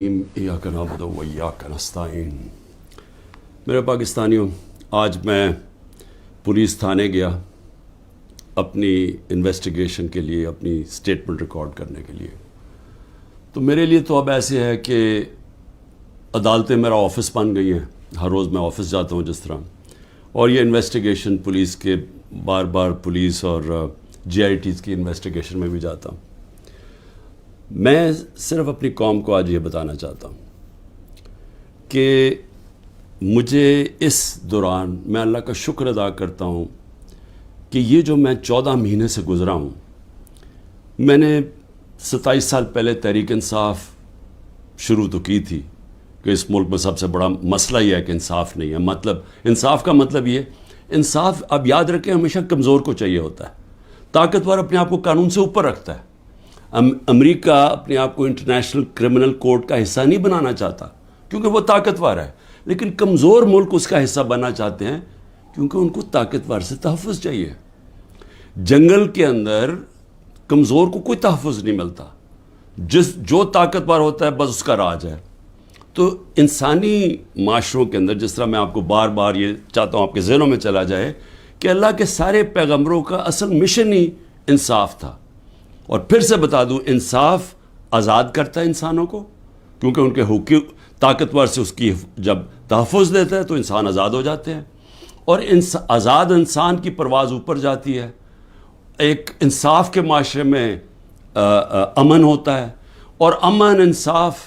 ایاک نعبد و ایاک نستعین۔ میرے پاکستانیوں، آج میں پولیس تھانے گیا اپنی انویسٹیگیشن کے لیے، اپنی سٹیٹمنٹ ریکارڈ کرنے کے لیے۔ تو میرے لیے تو اب ایسے ہے کہ عدالتیں میرا آفس بن گئی ہیں، ہر روز میں آفس جاتا ہوں جس طرح، اور یہ انویسٹیگیشن پولیس کے بار بار پولیس اور جی آئی ٹیز کی انویسٹیگیشن میں بھی جاتا ہوں۔ میں صرف اپنی قوم کو آج یہ بتانا چاہتا ہوں کہ مجھے اس دوران میں اللہ کا شکر ادا کرتا ہوں کہ یہ جو میں 14 مہینے سے گزرا ہوں، میں نے 27 سال پہلے تحریک انصاف شروع تو کی تھی کہ اس ملک میں سب سے بڑا مسئلہ یہ ہے کہ انصاف نہیں ہے۔ مطلب انصاف کا مطلب یہ، انصاف اب یاد رکھیں ہمیشہ کمزور کو چاہیے ہوتا ہے، طاقتور اپنے آپ کو قانون سے اوپر رکھتا ہے۔ امریکہ اپنے آپ کو انٹرنیشنل کرمنل کورٹ کا حصہ نہیں بنانا چاہتا کیونکہ وہ طاقتور ہے، لیکن کمزور ملک اس کا حصہ بننا چاہتے ہیں کیونکہ ان کو طاقتور سے تحفظ چاہیے۔ جنگل کے اندر کمزور کو کوئی تحفظ نہیں ملتا، جو طاقتور ہوتا ہے بس اس کا راج ہے۔ تو انسانی معاشروں کے اندر، جس طرح میں آپ کو بار بار یہ چاہتا ہوں آپ کے ذہنوں میں چلا جائے کہ اللہ کے سارے پیغمبروں کا اصل مشن ہی انصاف تھا۔ اور پھر سے بتا دوں، انصاف آزاد کرتا ہے انسانوں کو، کیونکہ ان کے حقوق طاقتور سے اس کی جب تحفظ دیتا ہے تو انسان آزاد ہو جاتے ہیں، اور آزاد انسان کی پرواز اوپر جاتی ہے۔ ایک انصاف کے معاشرے میں امن ہوتا ہے، اور امن، انصاف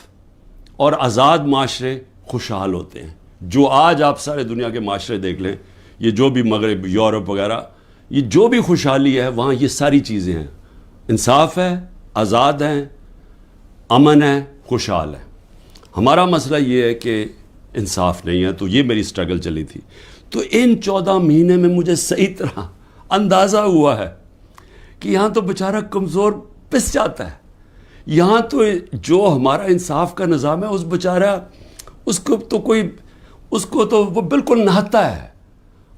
اور آزاد معاشرے خوشحال ہوتے ہیں۔ جو آج آپ سارے دنیا کے معاشرے دیکھ لیں، یہ جو بھی مغرب، یورپ وغیرہ، یہ جو بھی خوشحالی ہے وہاں یہ ساری چیزیں ہیں، انصاف ہے، آزاد ہیں، امن ہے، خوشحال ہے۔ ہمارا مسئلہ یہ ہے کہ انصاف نہیں ہے، تو یہ میری سٹرگل چلی تھی۔ تو ان 14 مہینے میں مجھے صحیح طرح اندازہ ہوا ہے کہ یہاں تو بیچارہ کمزور پس جاتا ہے، یہاں تو جو ہمارا انصاف کا نظام ہے اس بیچارہ اس کو تو وہ بالکل نہتا ہے،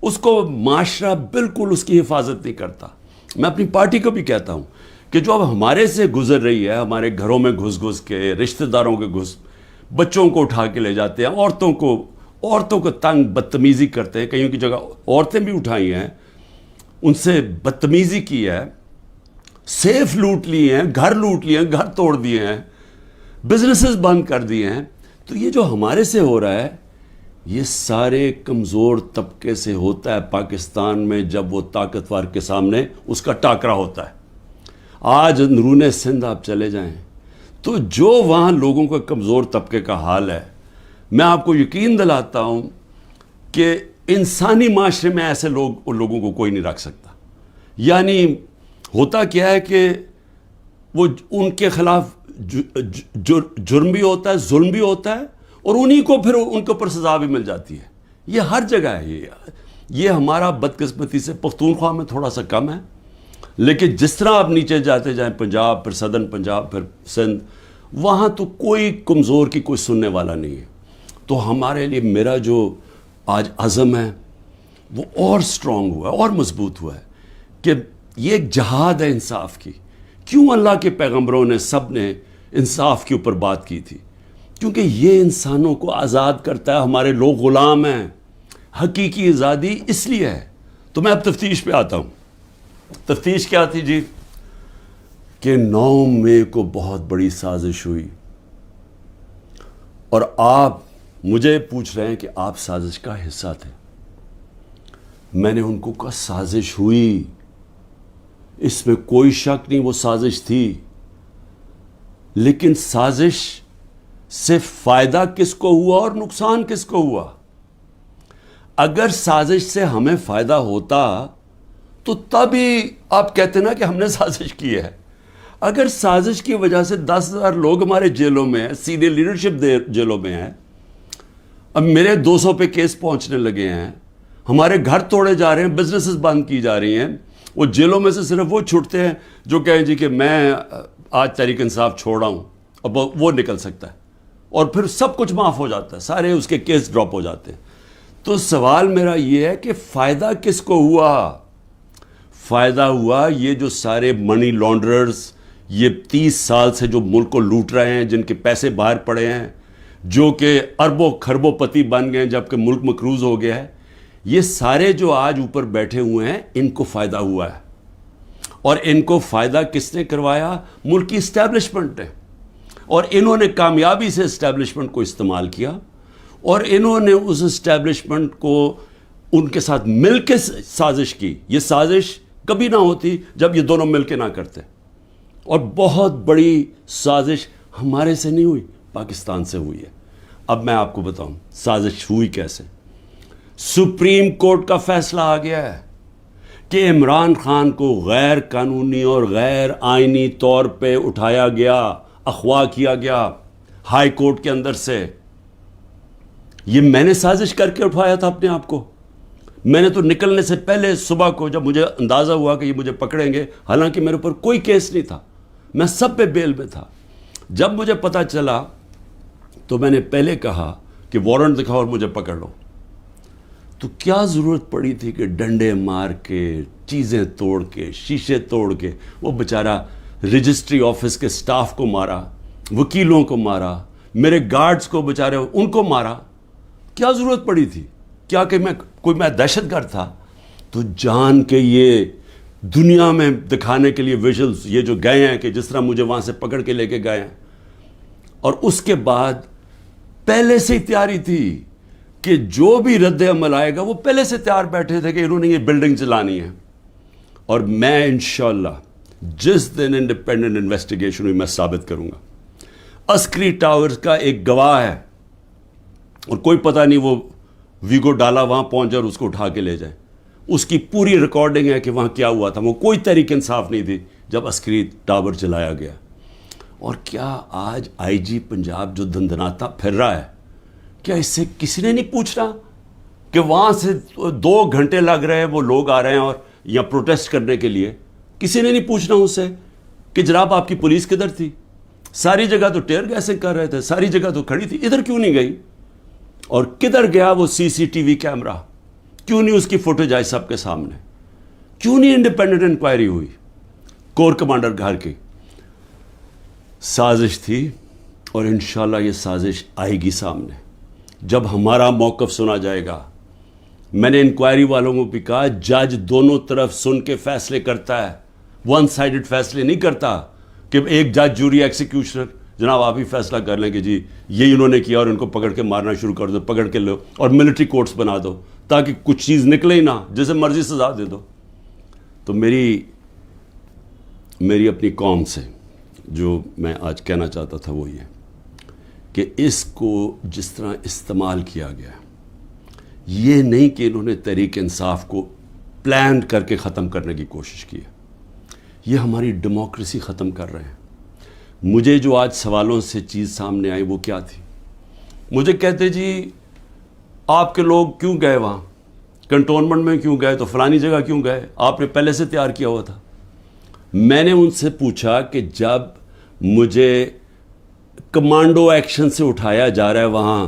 اس کو معاشرہ بالکل اس کی حفاظت نہیں کرتا۔ میں اپنی پارٹی کو بھی کہتا ہوں کہ جو اب ہمارے سے گزر رہی ہے، ہمارے گھروں میں گھس کے، رشتہ داروں کے بچوں کو اٹھا کے لے جاتے ہیں، عورتوں کو تنگ بدتمیزی کرتے ہیں، کئیوں کی جگہ عورتیں بھی اٹھائی ہیں، ان سے بدتمیزی کی ہے، سیف لوٹ لیے ہیں، گھر لوٹ لیے ہیں، گھر توڑ دیے ہیں، بزنسز بند کر دیے ہیں۔ تو یہ جو ہمارے سے ہو رہا ہے یہ سارے کمزور طبقے سے ہوتا ہے پاکستان میں، جب وہ طاقتور کے سامنے اس کا ٹاکرا ہوتا ہے۔ آج اندرون سندھ آپ چلے جائیں تو جو وہاں لوگوں کا کمزور طبقے کا حال ہے، میں آپ کو یقین دلاتا ہوں کہ انسانی معاشرے میں ایسے لوگوں کو کوئی نہیں رکھ سکتا۔ یعنی ہوتا کیا ہے کہ وہ ان کے خلاف جرم بھی ہوتا ہے، ظلم بھی ہوتا ہے، اور انہی کو پھر ان کے اوپر سزا بھی مل جاتی ہے۔ یہ ہر جگہ ہے، یہ ہمارا بدقسمتی سے پختونخوا میں تھوڑا سا کم ہے، لیکن جس طرح آپ نیچے جاتے جائیں، پنجاب، پھر سدرن پنجاب، پھر سندھ، وہاں تو کوئی کمزور کی کوئی سننے والا نہیں ہے۔ تو ہمارے لیے میرا جو آج عزم ہے وہ اور سٹرونگ ہوا ہے، اور مضبوط ہوا ہے کہ یہ ایک جہاد ہے انصاف کی۔ کیوں اللہ کے پیغمبروں نے سب نے انصاف کے اوپر بات کی تھی؟ کیونکہ یہ انسانوں کو آزاد کرتا ہے۔ ہمارے لوگ غلام ہیں، حقیقی آزادی اس لیے ہے۔ تو میں اب تفتیش پہ آتا ہوں۔ تفتیش کیا تھی جی؟ کہ 9 مئی کو بہت بڑی سازش ہوئی، اور آپ مجھے پوچھ رہے ہیں کہ آپ سازش کا حصہ تھے۔ میں نے ان کو کہا سازش ہوئی، اس میں کوئی شک نہیں، وہ سازش تھی، لیکن سازش سے فائدہ کس کو ہوا اور نقصان کس کو ہوا؟ اگر سازش سے ہمیں فائدہ ہوتا تو تب ہی آپ کہتے نا کہ ہم نے سازش کی ہے۔ اگر سازش کی وجہ سے 10,000 لوگ ہمارے جیلوں میں ہیں، سینئر لیڈرشپ جیلوں میں ہیں، اب میرے 200 پہ کیس پہنچنے لگے ہیں، ہمارے گھر توڑے جا رہے ہیں، بزنسز بند کی جا رہی ہیں، وہ جیلوں میں سے صرف وہ چھوٹتے ہیں جو کہیں جی کہ میں آج تحریک انصاف چھوڑ رہا ہوں، اب وہ نکل سکتا ہے، اور پھر سب کچھ معاف ہو جاتا ہے، سارے اس کے کیس ڈراپ ہو جاتے ہیں۔ تو سوال میرا یہ ہے کہ فائدہ کس کو ہوا؟ فائدہ ہوا یہ جو سارے منی لانڈررز، یہ 30 سال سے جو ملک کو لوٹ رہے ہیں, جن کے پیسے باہر پڑے ہیں, جو کہ اربوں خربوں پتی بن گئے ہیں جبکہ ملک مقروض ہو گیا ہے, یہ سارے جو آج اوپر بیٹھے ہوئے ہیں ان کو فائدہ ہوا ہے. اور ان کو فائدہ کس نے کروایا؟ ملک کی اسٹیبلشمنٹ نے. اور انہوں نے کامیابی سے اسٹیبلشمنٹ کو استعمال کیا, اور انہوں نے اس اسٹیبلشمنٹ کو ان کے ساتھ مل کے سازش کی. یہ سازش کبھی نہ ہوتی جب یہ دونوں مل کے نہ کرتے. اور بہت بڑی سازش ہمارے سے نہیں ہوئی, پاکستان سے ہوئی ہے. اب میں آپ کو بتاؤں سازش ہوئی کیسے. سپریم کورٹ کا فیصلہ آ گیا ہے کہ عمران خان کو غیر قانونی اور غیر آئینی طور پہ اٹھایا گیا, اغوا کیا گیا ہائی کورٹ کے اندر سے. یہ میں نے سازش کر کے اٹھایا تھا اپنے آپ کو. میں نے تو نکلنے سے پہلے صبح کو جب مجھے اندازہ ہوا کہ یہ مجھے پکڑیں گے, حالانکہ میرے اوپر کوئی کیس نہیں تھا, میں سب پہ بیل میں تھا, جب مجھے پتا چلا تو میں نے پہلے کہا کہ وارنٹ دکھاؤ اور مجھے پکڑ لو. تو کیا ضرورت پڑی تھی کہ ڈنڈے مار کے, چیزیں توڑ کے, شیشے توڑ کے, وہ بیچارہ رجسٹری آفس کے سٹاف کو مارا, وکیلوں کو مارا, میرے گارڈز کو بیچارے ان کو مارا. کیا ضرورت پڑی تھی؟ کیا کہ میں دہشت گرد تھا؟ تو جان کے یہ دنیا میں دکھانے کے لیے ویژلز یہ جو گئے ہیں کہ جس طرح مجھے وہاں سے پکڑ کے لے کے گئے ہیں. اور اس کے بعد پہلے سے ہی تیاری تھی کہ جو بھی رد عمل آئے گا وہ پہلے سے تیار بیٹھے تھے کہ انہوں نے یہ بلڈنگ چلانی ہے. اور میں انشاءاللہ جس دن انڈیپینڈنٹ انویسٹیگیشن ہوئی میں ثابت کروں گا. عسکری ٹاورز کا ایک گواہ ہے, اور کوئی پتہ نہیں وہ ویگو ڈالا وہاں پہنچ جائے اور اس کو اٹھا کے لے جائے. اس کی پوری ریکارڈنگ ہے کہ وہاں کیا ہوا تھا. وہ کوئی تحریک انصاف نہیں تھی جب عسکری ٹاور جلایا گیا. اور کیا آج آئی جی پنجاب جو دندناتا پھر رہا ہے, کیا اس سے کسی نے نہیں پوچھنا کہ وہاں سے 2 گھنٹے لگ رہے ہیں, وہ لوگ آ رہے ہیں اور یا پروٹیسٹ کرنے کے لیے, کسی نے نہیں پوچھنا اس سے کہ جناب آپ کی پولیس کدھر تھی؟ ساری جگہ تو ٹیئر گیسنگ کر رہے تھے, ساری جگہ تو کھڑی تھی, ادھر کیوں نہیں گئی؟ اور کدھر گیا وہ سی سی ٹی وی کیمرہ؟ کیوں نہیں اس کی فوٹیج آئی سب کے سامنے؟ کیوں نہیں انڈیپینڈنٹ انکوائری ہوئی؟ کور کمانڈر گھر کی سازش تھی, اور انشاءاللہ یہ سازش آئے گی سامنے جب ہمارا موقف سنا جائے گا. میں نے انکوائری والوں کو بھی کہا جج دونوں طرف سن کے فیصلے کرتا ہے, ون سائیڈڈ فیصلے نہیں کرتا کہ ایک جج جوری ایکسیکیوشنر جناب آپ ہی فیصلہ کر لیں کہ جی یہی انہوں نے کیا اور ان کو پکڑ کے مارنا شروع کر دو, پکڑ کے لو اور ملٹری کورٹس بنا دو تاکہ کچھ چیز نکلے ہی نہ, جیسے مرضی سزا دے دو. تو میری اپنی قوم سے جو میں آج کہنا چاہتا تھا وہ یہ کہ اس کو جس طرح استعمال کیا گیا, یہ نہیں کہ انہوں نے تحریک انصاف کو پلان کر کے ختم کرنے کی کوشش کی ہے, یہ ہماری ڈیموکریسی ختم کر رہے ہیں. مجھے جو آج سوالوں سے چیز سامنے آئی وہ کیا تھی؟ مجھے کہتے جی آپ کے لوگ کیوں گئے وہاں, کنٹونمنٹ میں کیوں گئے, تو فلانی جگہ کیوں گئے, آپ نے پہلے سے تیار کیا ہوا تھا. میں نے ان سے پوچھا کہ جب مجھے کمانڈو ایکشن سے اٹھایا جا رہا ہے وہاں,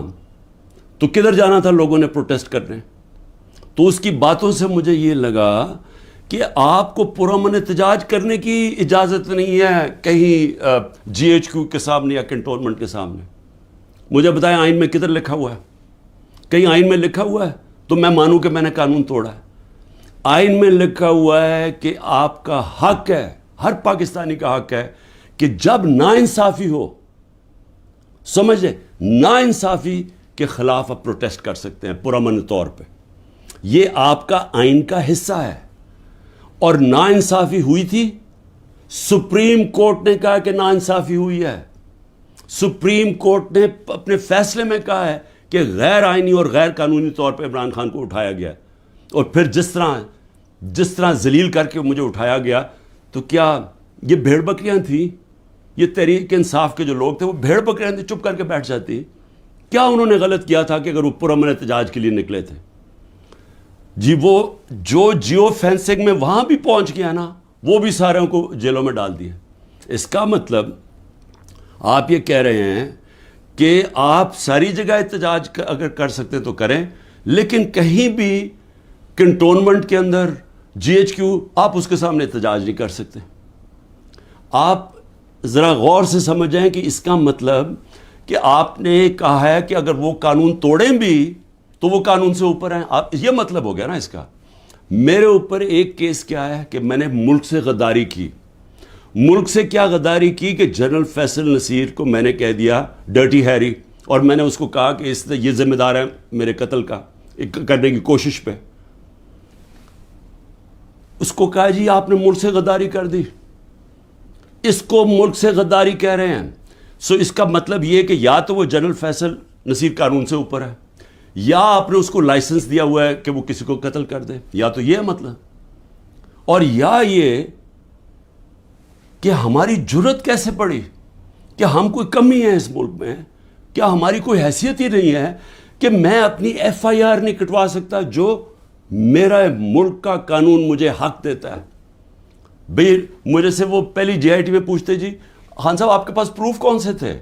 تو کدھر جانا تھا لوگوں نے پروٹیسٹ کرنے؟ تو اس کی باتوں سے مجھے یہ لگا کہ آپ کو پرامن احتجاج کرنے کی اجازت نہیں ہے کہیں جی ایچ کیو کے سامنے یا کنٹونمنٹ کے سامنے. مجھے بتائیں آئین میں کدھر لکھا ہوا ہے؟ کہیں آئین میں لکھا ہوا ہے تو میں مانوں کہ میں نے قانون توڑا ہے. آئین میں لکھا ہوا ہے کہ آپ کا حق ہے, ہر پاکستانی کا حق ہے کہ جب ناانصافی ہو, سمجھے, ناانصافی کے خلاف آپ پروٹیسٹ کر سکتے ہیں پرامن طور پہ. یہ آپ کا آئین کا حصہ ہے. اور ناانصافی ہوئی تھی, سپریم کورٹ نے کہا کہ ناانصافی ہوئی ہے. سپریم کورٹ نے اپنے فیصلے میں کہا ہے کہ غیر آئینی اور غیر قانونی طور پہ عمران خان کو اٹھایا گیا. اور پھر جس طرح ذلیل کر کے مجھے اٹھایا گیا, تو کیا یہ بھیڑ بکریاں تھیں؟ یہ تحریک انصاف کے جو لوگ تھے وہ بھیڑ بکریاں تھیں, چپ کر کے بیٹھ جاتی؟ کیا انہوں نے غلط کیا تھا کہ اگر وہ پرامن احتجاج کے لیے نکلے تھے؟ جی وہ جو جیو فینسنگ میں وہاں بھی پہنچ گیا نا, وہ بھی ساروں کو جیلوں میں ڈال دیا. اس کا مطلب آپ یہ کہہ رہے ہیں کہ آپ ساری جگہ احتجاج اگر کر سکتے تو کریں, لیکن کہیں بھی کنٹونمنٹ کے اندر جی ایچ کیو آپ اس کے سامنے احتجاج نہیں کر سکتے. آپ ذرا غور سے سمجھیں کہ اس کا مطلب کہ آپ نے کہا ہے کہ اگر وہ قانون توڑیں بھی تو وہ قانون سے اوپر ہیں. آپ یہ مطلب ہو گیا نا اس کا. میرے اوپر ایک کیس کیا ہے کہ میں نے ملک سے غداری کی. ملک سے کیا غداری کی کہ جنرل فیصل نصیر کو میں نے کہہ دیا ڈرٹی ہیری, اور میں نے اس کو کہا کہ اس یہ ذمہ دار ہے میرے قتل کا کرنے کی کوشش پہ. اس کو کہا جی آپ نے ملک سے غداری کر دی. اس کو ملک سے غداری کہہ رہے ہیں. سو اس کا مطلب یہ کہ یا تو وہ جنرل فیصل نصیر قانون سے اوپر ہے, یا آپ نے اس کو لائسنس دیا ہوا ہے کہ وہ کسی کو قتل کر دے, یا تو یہ مطلب, اور یا یہ کہ ہماری جرت کیسے پڑی, کہ ہم کوئی کمی ہے اس ملک میں, کیا ہماری کوئی حیثیت ہی نہیں ہے کہ میں اپنی ایف آئی آر نہیں کٹوا سکتا جو میرا ملک کا قانون مجھے حق دیتا ہے. بھئی مجھے سے وہ پہلی جے آئی ٹی میں پوچھتے جی خان صاحب آپ کے پاس پروف کون سے تھے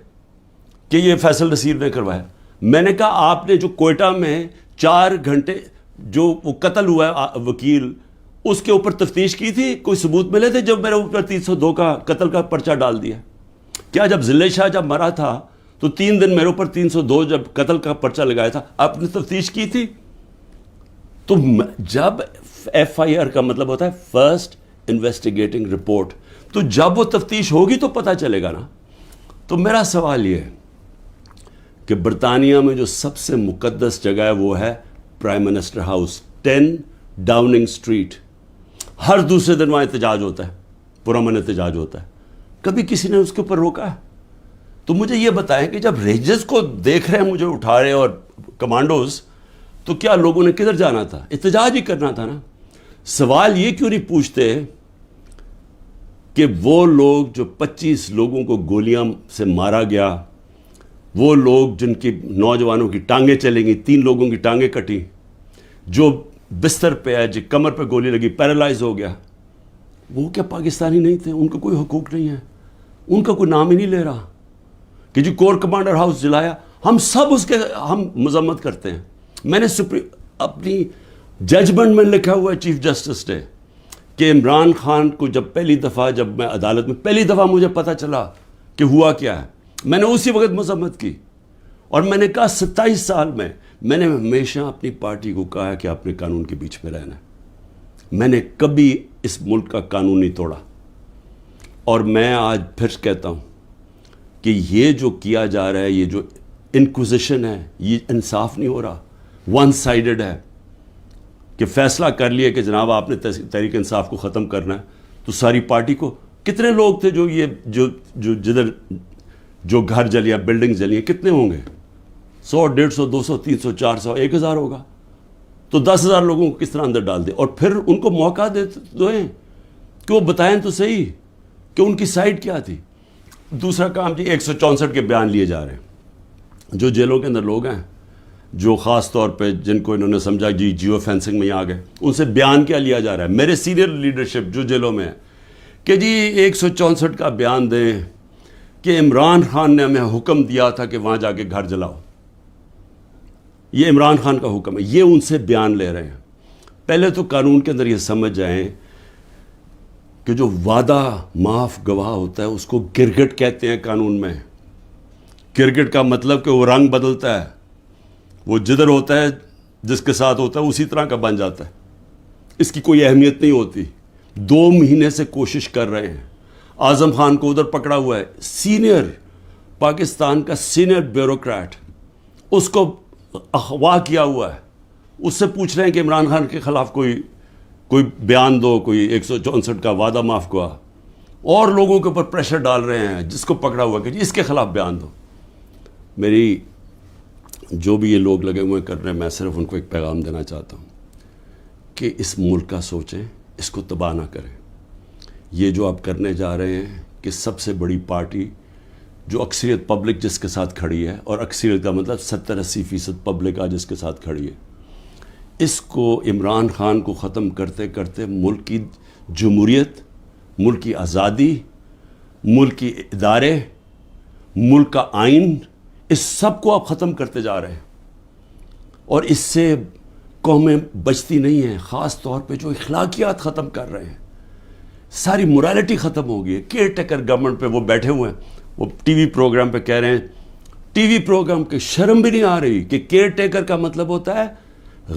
کہ یہ فیصل نصیر نے کروایا. میں نے کہا آپ نے جو کوئٹہ میں 4 گھنٹے جو وہ قتل ہوا ہے وکیل, اس کے اوپر تفتیش کی تھی, کوئی ثبوت ملے تھے جب میرے اوپر 302 کا قتل کا پرچہ ڈال دیا؟ کیا جب ذلِ شاہ جب مرا تھا تو 3 دن میرے اوپر 302 جب قتل کا پرچہ لگایا تھا, آپ نے تفتیش کی تھی؟ تو جب ایف آئی آر کا مطلب ہوتا ہے فرسٹ انویسٹیگیٹنگ رپورٹ, تو جب وہ تفتیش ہوگی تو پتہ چلے گا نا. تو میرا سوال یہ ہے کہ برطانیہ میں جو سب سے مقدس جگہ ہے وہ ہے prime minister house, 10 Downing street. ہر دوسرے دن وہاں احتجاج ہوتا ہے, پرامن احتجاج ہوتا ہے. کبھی کسی نے اس کے اوپر روکا ہے؟ تو مجھے یہ بتائیں کہ جب رینجرز کو دیکھ رہے ہیں مجھے اٹھا رہے اور کمانڈوز, تو کیا لوگوں نے کدھر جانا تھا؟ احتجاج ہی کرنا تھا نا. سوال یہ کیوں نہیں پوچھتے کہ وہ لوگ جو 25 لوگوں کو گولیاں سے مارا گیا, وہ لوگ جن کی نوجوانوں کی ٹانگیں چلیں گی, 3 لوگوں کی ٹانگیں کٹی, جو بستر پہ ہے, جو کمر پہ گولی لگی پیرالائز ہو گیا, وہ کیا پاکستانی نہیں تھے؟ ان کا کوئی حقوق نہیں ہے, ان کا کوئی نام ہی نہیں لے رہا کہ جی کور کمانڈر ہاؤس جلایا. ہم سب اس کے ہم مذمت کرتے ہیں. میں نے اپنی ججمنٹ میں لکھا ہوا ہے چیف جسٹس نے کہ عمران خان کو جب پہلی دفعہ جب میں عدالت میں پہلی دفعہ مجھے پتہ چلا کہ ہوا کیا ہے, میں نے اسی وقت مذمت کی, اور میں نے کہا 27 سال میں نے ہمیشہ اپنی پارٹی کو کہا ہے کہ آپ نے قانون کے بیچ میں رہنا ہے. میں نے کبھی اس ملک کا قانون نہیں توڑا, اور میں آج پھر کہتا ہوں کہ یہ جو کیا جا رہا ہے, یہ جو انکوزیشن ہے, یہ انصاف نہیں ہو رہا, ون سائیڈڈ ہے. کہ فیصلہ کر لیا کہ جناب آپ نے تحریک انصاف کو ختم کرنا ہے, تو ساری پارٹی کو, کتنے لوگ تھے جو یہ جو جدھر جو گھر جلیا, بلڈنگ جلی ہیں, کتنے ہوں گے؟ 100 150 200 300 400 1000 ہوگا. تو 10,000 لوگوں کو کس طرح اندر ڈال دے, اور پھر ان کو موقع دیں کہ وہ بتائیں تو صحیح کہ ان کی سائڈ کیا تھی. دوسرا کام جی 164 کے بیان لیے جا رہے ہیں. جو جیلوں کے اندر لوگ ہیں جو خاص طور پہ جن کو انہوں نے سمجھا جی جیو فینسنگ میں آ گئے, ان سے بیان کیا لیا جا رہا ہے؟ میرے سینئر لیڈرشپ جو جیلوں میں ہے کہ جی 164 کا بیان دیں کہ عمران خان نے ہمیں حکم دیا تھا کہ وہاں جا کے گھر جلاؤ. یہ عمران خان کا حکم ہے, یہ ان سے بیان لے رہے ہیں. پہلے تو قانون کے اندر یہ سمجھ جائیں کہ جو وعدہ معاف گواہ ہوتا ہے اس کو گرگٹ کہتے ہیں قانون میں. گرگٹ کا مطلب کہ وہ رنگ بدلتا ہے, وہ جدھر ہوتا ہے جس کے ساتھ ہوتا ہے اسی طرح کا بن جاتا ہے, اس کی کوئی اہمیت نہیں ہوتی. 2 مہینے سے کوشش کر رہے ہیں. اعظم خان کو ادھر پکڑا ہوا ہے, سینئر پاکستان کا سینئر بیوروکریٹ, اس کو اغوا کیا ہوا ہے. اس سے پوچھ رہے ہیں کہ عمران خان کے خلاف کوئی بیان دو, کوئی 164 کا وعدہ معاف گواہ, اور لوگوں کے اوپر پریشر ڈال رہے ہیں جس کو پکڑا ہوا کہ جی اس کے خلاف بیان دو. میری جو بھی یہ لوگ لگے ہوئے کر رہے ہیں, میں صرف ان کو ایک پیغام دینا چاہتا ہوں کہ اس ملک کا سوچیں, اس کو تباہ نہ کریں. یہ جو آپ کرنے جا رہے ہیں کہ سب سے بڑی پارٹی جو اکثریت پبلک جس کے ساتھ کھڑی ہے, اور اکثریت کا مطلب 70-80% پبلک آج جس کے ساتھ کھڑی ہے, اس کو عمران خان کو ختم کرتے کرتے ملک کی جمہوریت, ملک کی آزادی, ملک کی ادارے, ملک کا آئین, اس سب کو آپ ختم کرتے جا رہے ہیں. اور اس سے قومیں بچتی نہیں ہیں, خاص طور پہ جو اخلاقیات ختم کر رہے ہیں. ساری morality ختم ہو گئی ہے. کیئر ٹیکر گورنمنٹ پہ وہ بیٹھے ہوئے ہیں, وہ ٹی وی پروگرام پہ کہہ رہے ہیں, ٹی وی پروگرام کے شرم بھی نہیں آ رہی کہ کیئر ٹیکر کا مطلب ہوتا ہے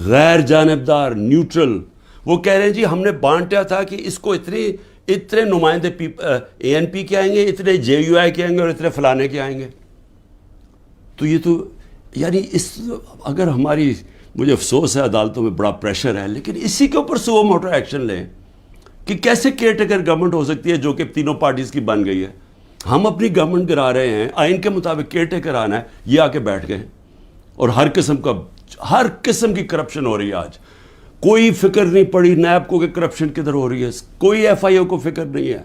غیر جانبدار, نیوٹرل. وہ کہہ رہے ہیں جی ہم نے بانٹا تھا کہ اس کو اتنے نمائندے اے این پی کے آئیں گے, اتنے جے یو آئی کے آئیں گے اور اتنے فلانے کے آئیں گے. تو یہ تو یعنی اگر ہماری, مجھے افسوس ہے عدالتوں میں بڑا پریشر ہے, لیکن اسی کے اوپر سو موٹر ایکشن لیں کہ کیسے کیئر ٹیکر گورنمنٹ ہو سکتی ہے جو کہ تینوں پارٹیز کی بن گئی ہے. ہم اپنی گورنمنٹ گرا رہے ہیں, آئین کے مطابق کیئر ٹیکر آنا ہے, یہ آ کے بیٹھ گئے اور ہر قسم کی کرپشن ہو رہی ہے. آج کوئی فکر نہیں پڑی نیب کو کہ کرپشن کدھر ہو رہی ہے, کوئی ایف آئی او کو فکر نہیں ہے.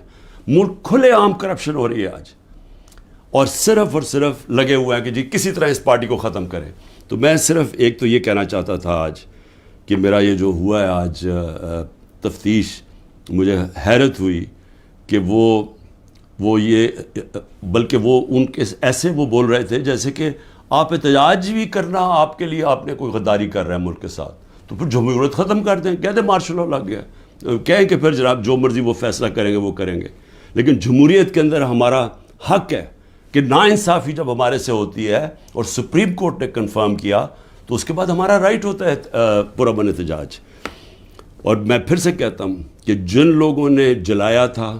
ملک کھلے عام کرپشن ہو رہی ہے آج, اور صرف لگے ہوئے ہیں کہ جی کسی طرح اس پارٹی کو ختم کریں. تو میں صرف ایک تو یہ کہنا چاہتا تھا آج کہ میرا یہ جو ہوا ہے آج تفتیش, مجھے حیرت ہوئی کہ وہ یہ, بلکہ وہ ان کے ایسے وہ بول رہے تھے جیسے کہ آپ احتجاج بھی کرنا آپ کے لیے آپ نے کوئی غداری کر رہا ہے ملک کے ساتھ, تو پھر جمہوریت ختم کر دیں, کہہ دیں مارشل لاء لگ گیا, کہیں کہ پھر جناب جو مرضی وہ فیصلہ کریں گے وہ کریں گے. لیکن جمہوریت کے اندر ہمارا حق ہے کہ ناانصافی جب ہمارے سے ہوتی ہے اور سپریم کورٹ نے کنفرم کیا تو اس کے بعد ہمارا رائٹ ہوتا ہے پرامن احتجاج. اور میں پھر سے کہتا ہوں کہ جن لوگوں نے جلایا تھا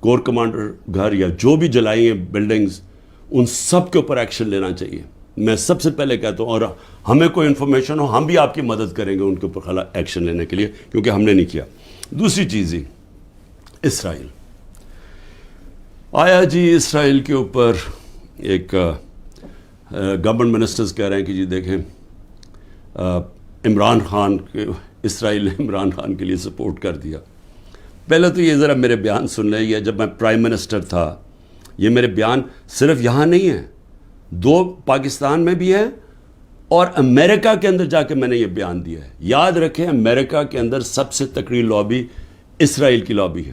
کور کمانڈر گھر یا جو بھی جلائی ہیں بلڈنگز, ان سب کے اوپر ایکشن لینا چاہیے. میں سب سے پہلے کہتا ہوں, اور ہمیں کوئی انفارمیشن ہو ہم بھی آپ کی مدد کریں گے ان کے اوپر ایکشن لینے کے لیے, کیونکہ ہم نے نہیں کیا. دوسری چیز ہی اسرائیل آیا جی, اسرائیل کے اوپر ایک گورنمنٹ منسٹرز کہہ رہے ہیں کہ جی دیکھیں عمران خان کے, اسرائیل نے عمران خان کے لیے سپورٹ کر دیا. پہلے تو یہ ذرا میرے بیان سن لیں, یہ جب میں پرائم منسٹر تھا, یہ میرے بیان صرف یہاں نہیں ہیں, 2 پاکستان میں بھی ہیں اور امریکہ کے اندر جا کے میں نے یہ بیان دیا ہے. یاد رکھیں امریکہ کے اندر سب سے تکڑی لابی اسرائیل کی لابی ہے.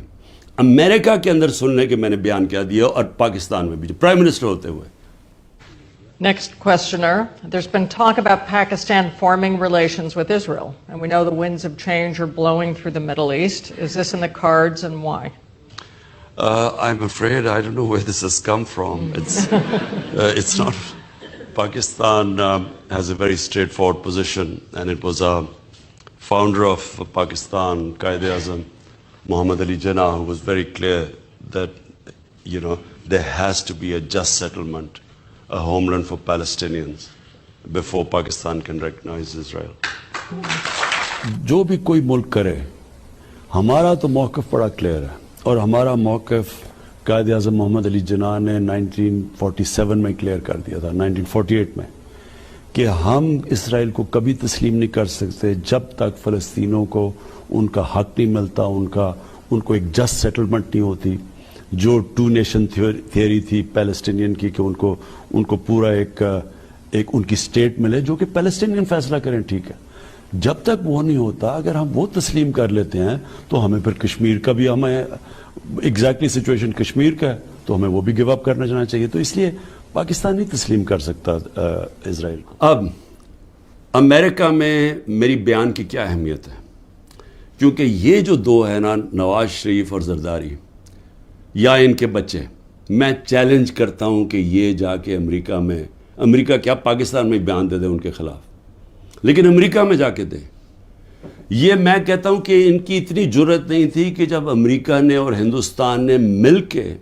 امریکہ کے اندر سننے کے میں نے بیان کیا دیا, اور پاکستان میں بھی جو پرائم منسٹر ہوتے ہوئے. Next questioner. There's been talk about Pakistan forming relations with Israel, and we know the winds of change are blowing through the Middle East. Is this in the cards, and why? I'm afraid I don't know where this has come from. It's not. Pakistan has a very straightforward position, and it was a founder of Pakistan, Quaid-e-Azam, Muhammad Ali Jinnah, who was very clear that, there has to be a just settlement, a homeland for Palestinians, before Pakistan can recognize Israel. جو بھی کوئی ملک کرے, ہمارا تو موقف بڑا clear ہے, اور ہمارا موقف قائد اعظم محمد علی جناح نے 1947 میں کلیئر کر دیا تھا, 1948 میں, کہ ہم اسرائیل کو کبھی تسلیم نہیں کر سکتے جب تک فلسطینوں کو ان کا حق نہیں ملتا, ان کو ایک جسٹ سیٹلمنٹ نہیں ہوتی. جو 2 نیشن تھیوری تھی پیلسٹینین کی, کہ ان کو پورا ایک ان کی اسٹیٹ ملے جو کہ پیلسٹینین فیصلہ کریں, ٹھیک ہے. جب تک وہ نہیں ہوتا, اگر ہم وہ تسلیم کر لیتے ہیں تو ہمیں پھر کشمیر کا بھی, ہمیں ایگزیکٹلی سچویشن کشمیر کا ہے تو ہمیں وہ بھی گیو اپ کرنا چاہنا چاہیے. تو اس لیے پاکستان نہیں تسلیم کر سکتا اسرائیل کو. اب امریکہ میں میری بیان کی کیا اہمیت ہے, کیونکہ یہ جو 2 ہیں نا, نواز شریف اور زرداری یا ان کے بچے, میں چیلنج کرتا ہوں کہ یہ جا کے امریکہ کیا پاکستان میں بیان دے دیں ان کے خلاف, لیکن امریکہ میں جا کے دیں. یہ میں کہتا ہوں کہ ان کی اتنی جرت نہیں تھی کہ جب امریکہ نے اور ہندوستان نے مل کے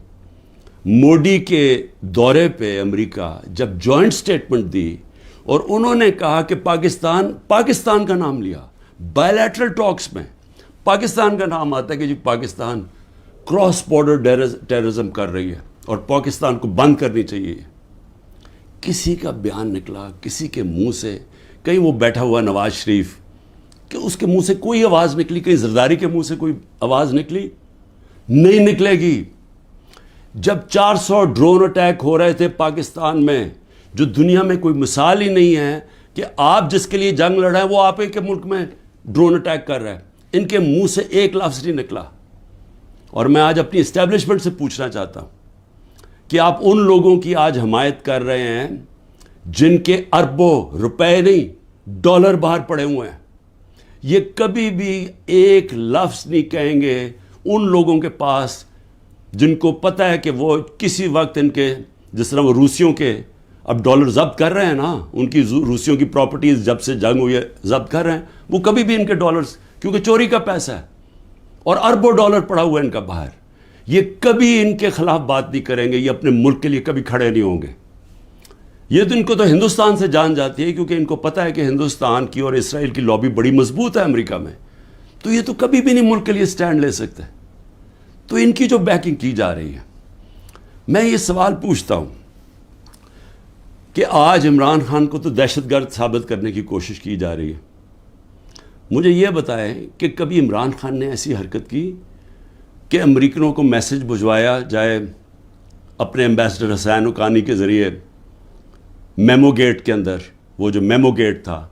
موڈی کے دورے پہ امریکہ جب جوائنٹ سٹیٹمنٹ دی اور انہوں نے کہا کہ پاکستان کا نام لیا, بائیلیٹرل ٹاکس میں پاکستان کا نام آتا ہے کہ جی پاکستان کراس بارڈر ٹیررزم کر رہی ہے اور پاکستان کو بند کرنی چاہیے. کسی کا بیان نکلا کسی کے منہ سے, کہیں وہ بیٹھا ہوا نواز شریف کہ اس کے منہ سے کوئی آواز نکلی, کہیں زرداری کے منہ سے کوئی آواز نکلی؟ نہیں نکلے گی. جب 400 ڈرون اٹیک ہو رہے تھے پاکستان میں, جو دنیا میں کوئی مثال ہی نہیں ہے کہ آپ جس کے لیے جنگ لڑ رہے ہیں وہ آپ کے ملک میں ڈرون اٹیک کر رہے ہیں, ان کے منہ سے ایک لفظ نہیں نکلا. اور میں آج اپنی اسٹیبلشمنٹ سے پوچھنا چاہتا ہوں کہ آپ ان لوگوں کی آج حمایت کر رہے ہیں جن کے اربوں روپے نہیں ڈالر باہر پڑے ہوئے ہیں. یہ کبھی بھی ایک لفظ نہیں کہیں گے ان لوگوں کے پاس جن کو پتہ ہے کہ وہ کسی وقت ان کے، جس طرح وہ روسیوں کے اب ڈالر ضبط کر رہے ہیں نا، ان کی روسیوں کی پراپرٹیز جب سے جنگ ہوئی ہے ضبط کر رہے ہیں، وہ کبھی بھی ان کے ڈالرز، کیونکہ چوری کا پیسہ ہے اور اربوں ڈالر پڑا ہوا ہے ان کا باہر، یہ کبھی ان کے خلاف بات نہیں کریں گے، یہ اپنے ملک کے لیے کبھی کھڑے نہیں ہوں گے. یہ تو ان کو تو ہندوستان سے جان جاتی ہے، کیونکہ ان کو پتہ ہے کہ ہندوستان کی اور اسرائیل کی لابی بڑی مضبوط ہے امریکہ میں، تو یہ تو کبھی بھی نہیں ملک کے لیے سٹینڈ لے سکتے. تو ان کی جو بیکنگ کی جا رہی ہے، میں یہ سوال پوچھتا ہوں کہ آج عمران خان کو تو دہشت گرد ثابت کرنے کی کوشش کی جا رہی ہے. مجھے یہ بتائیں کہ کبھی عمران خان نے ایسی حرکت کی کہ امریکنوں کو میسج بھجوایا جائے اپنے ایمبیسڈر حسین حقانی کے ذریعے میمو گیٹ کے اندر، وہ جو میمو گیٹ تھا،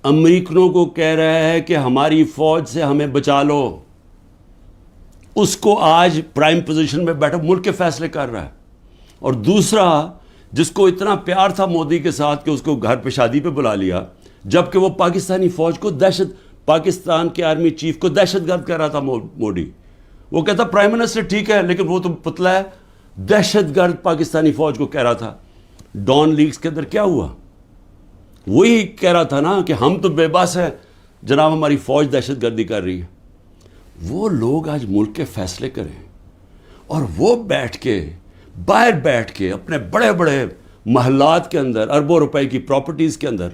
امریکنوں کو کہہ رہا ہے کہ ہماری فوج سے ہمیں بچا لو، اس کو آج پرائم پوزیشن میں بیٹھا ملک کے فیصلے کر رہا ہے. اور دوسرا، جس کو اتنا پیار تھا مودی کے ساتھ کہ اس کو گھر پہ شادی پہ بلا لیا، جبکہ وہ پاکستانی فوج کو پاکستان کے آرمی چیف کو دہشت گرد کہہ رہا تھا مودی. وہ کہتا پرائم منسٹر ٹھیک ہے لیکن وہ تو پتلا ہے، دہشت گرد پاکستانی فوج کو کہہ رہا تھا. ڈان لیگز کے اندر کیا ہوا؟ وہی کہہ رہا تھا نا کہ ہم تو بے بس ہیں جناب، ہماری فوج دہشت گردی کر رہی ہے. وہ لوگ آج ملک کے فیصلے کریں اور وہ بیٹھ کے باہر بیٹھ کے اپنے بڑے بڑے محلات کے اندر، اربوں روپے کی پراپرٹیز کے اندر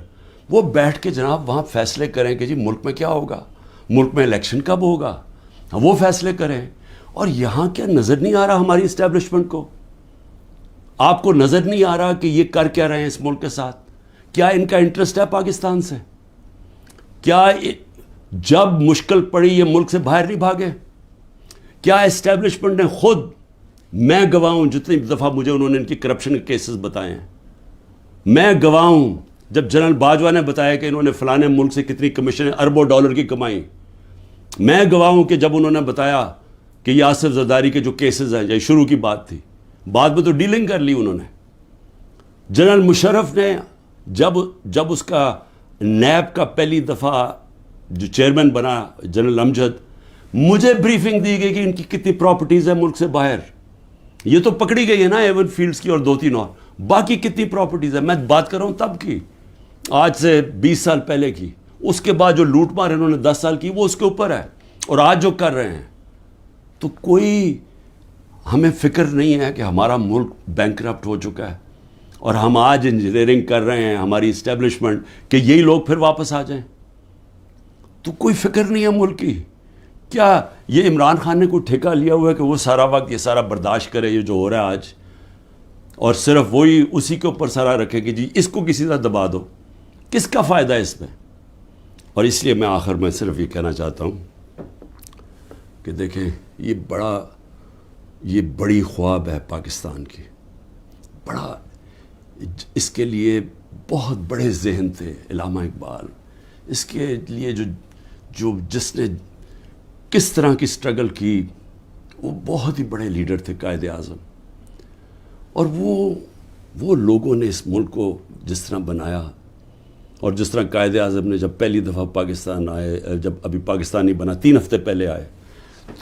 وہ بیٹھ کے جناب وہاں فیصلے کریں کہ جی ملک میں کیا ہوگا، ملک میں الیکشن کب ہوگا، وہ فیصلے کریں. اور یہاں کیا نظر نہیں آ رہا ہماری اسٹیبلشمنٹ کو؟ آپ کو نظر نہیں آ رہا کہ یہ کر کیا رہے ہیں اس ملک کے ساتھ؟ کیا ان کا انٹرسٹ ہے پاکستان سے؟ کیا جب مشکل پڑی یہ ملک سے باہر نہیں بھاگے؟ کیا اسٹیبلشمنٹ نے خود، میں گواہ ہوں جتنی دفعہ مجھے انہوں نے ان کی کرپشن کے کیسز بتائے ہیں، میں گواہ ہوں جب جنرل باجوہ نے بتایا کہ انہوں نے فلانے ملک سے کتنی کمیشن اربوں ڈالر کی کمائی، میں گواہ ہوں کہ جب انہوں نے بتایا کہ یہ آصف زرداری کے جو کیسز ہیں، یہ شروع کی بات تھی، بعد میں تو ڈیلنگ کر لی انہوں نے. جنرل مشرف نے جب اس کا نیب کا پہلی دفعہ جو چیئرمین بنا جنرل امجد، مجھے بریفنگ دی گئی کہ ان کی کتنی پراپرٹیز ہیں ملک سے باہر. یہ تو پکڑی گئی ہے نا ایون فیلڈز کی اور 2-3 اور، باقی کتنی پراپرٹیز ہیں؟ میں بات کر رہا ہوں تب کی، آج سے 20 سال پہلے کی. اس کے بعد جو لوٹ مار انہوں نے 10 سال کی وہ اس کے اوپر ہے، اور آج جو کر رہے ہیں. تو کوئی ہمیں فکر نہیں ہے کہ ہمارا ملک بینکرپٹ ہو چکا ہے اور ہم آج انجینئرنگ کر رہے ہیں ہماری اسٹیبلشمنٹ کہ یہی لوگ پھر واپس آ جائیں؟ تو کوئی فکر نہیں ہے ملک کی. کیا یہ عمران خان نے کوئی ٹھیکہ لیا ہوا ہے کہ وہ سارا وقت یہ سارا برداشت کرے یہ جو ہو رہا ہے آج، اور صرف وہی اسی کے اوپر سارا رکھے کہ جی اس کو کسی طرح دبا دو؟ کس کا فائدہ ہے اس میں؟ اور اس لیے میں آخر میں صرف یہ کہنا چاہتا ہوں کہ دیکھیں یہ بڑی خواب ہے پاکستان کی، بڑا، اس کے لیے بہت بڑے ذہن تھے علامہ اقبال، اس کے لیے جس نے کس طرح کی سٹرگل کی، وہ بہت ہی بڑے لیڈر تھے، قائد اعظم. اور وہ لوگوں نے اس ملک کو جس طرح بنایا، اور جس طرح قائد اعظم نے جب پہلی دفعہ پاکستان آئے، جب ابھی پاکستان نہیں بنا 3 ہفتے پہلے آئے،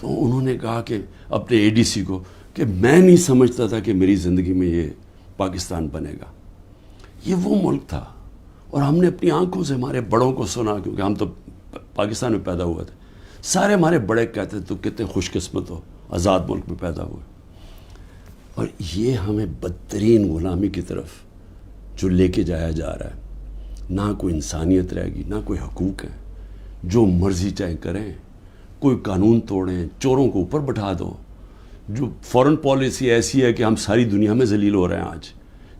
تو انہوں نے کہا کہ اپنے اے ڈی سی کو کہ میں نہیں سمجھتا تھا کہ میری زندگی میں یہ پاکستان بنے گا. یہ وہ ملک تھا، اور ہم نے اپنی آنکھوں سے ہمارے بڑوں کو سنا، کیونکہ ہم تو پاکستان میں پیدا ہوئے تھے. سارے ہمارے بڑے کہتے تھے تو کتنے خوش قسمت ہو، آزاد ملک میں پیدا ہوئے. اور یہ ہمیں بدترین غلامی کی طرف جو لے کے جایا جا رہا ہے، نہ کوئی انسانیت رہے گی، نہ کوئی حقوق ہیں، جو مرضی چاہے کریں، کوئی قانون توڑیں، چوروں کو اوپر بٹھا دو. جو فورن پالیسی ایسی ہے کہ ہم ساری دنیا میں ذلیل ہو رہے ہیں آج،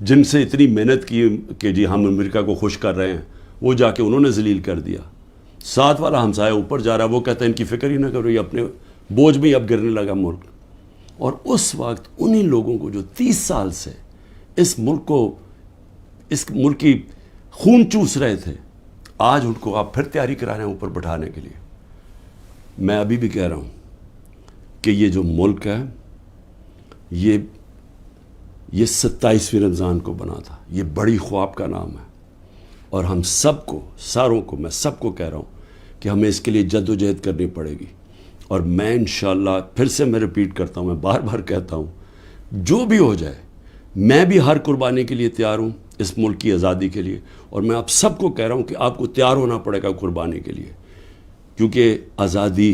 جن سے اتنی محنت کی کہ جی ہم امریکہ کو خوش کر رہے ہیں، وہ جا کے انہوں نے ذلیل کر دیا. ساتھ والا ہمسایہ اوپر جا رہا ہے، وہ کہتا ہے ان کی فکر ہی نہ کرو، یہ اپنے بوجھ میں ہی اب گرنے لگا ملک. اور اس وقت انہی لوگوں کو جو 30 سال سے اس ملک کی خون چوس رہے تھے، آج ان کو آپ پھر تیاری کرا رہے ہیں اوپر بٹھانے کے لیے. میں ابھی بھی کہہ رہا ہوں کہ یہ جو ملک ہے، یہ 27ویں رمضان کو بنا تھا، یہ بڑی خواب کا نام ہے. اور ہم سب کو، ساروں کو، میں سب کو کہہ رہا ہوں کہ ہمیں اس کے لیے جد و جہد کرنی پڑے گی. اور میں انشاءاللہ پھر سے میں ریپیٹ کرتا ہوں، میں بار بار کہتا ہوں، جو بھی ہو جائے میں بھی ہر قربانی کے لیے تیار ہوں اس ملک کی آزادی کے لیے، اور میں آپ سب کو کہہ رہا ہوں کہ آپ کو تیار ہونا پڑے گا قربانی کے لیے، کیونکہ آزادی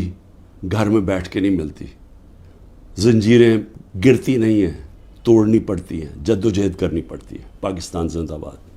گھر میں بیٹھ کے نہیں ملتی، زنجیریں گرتی نہیں ہیں، توڑنی پڑتی ہیں، جد و جہد کرنی پڑتی ہے۔ پاکستان زندہ باد۔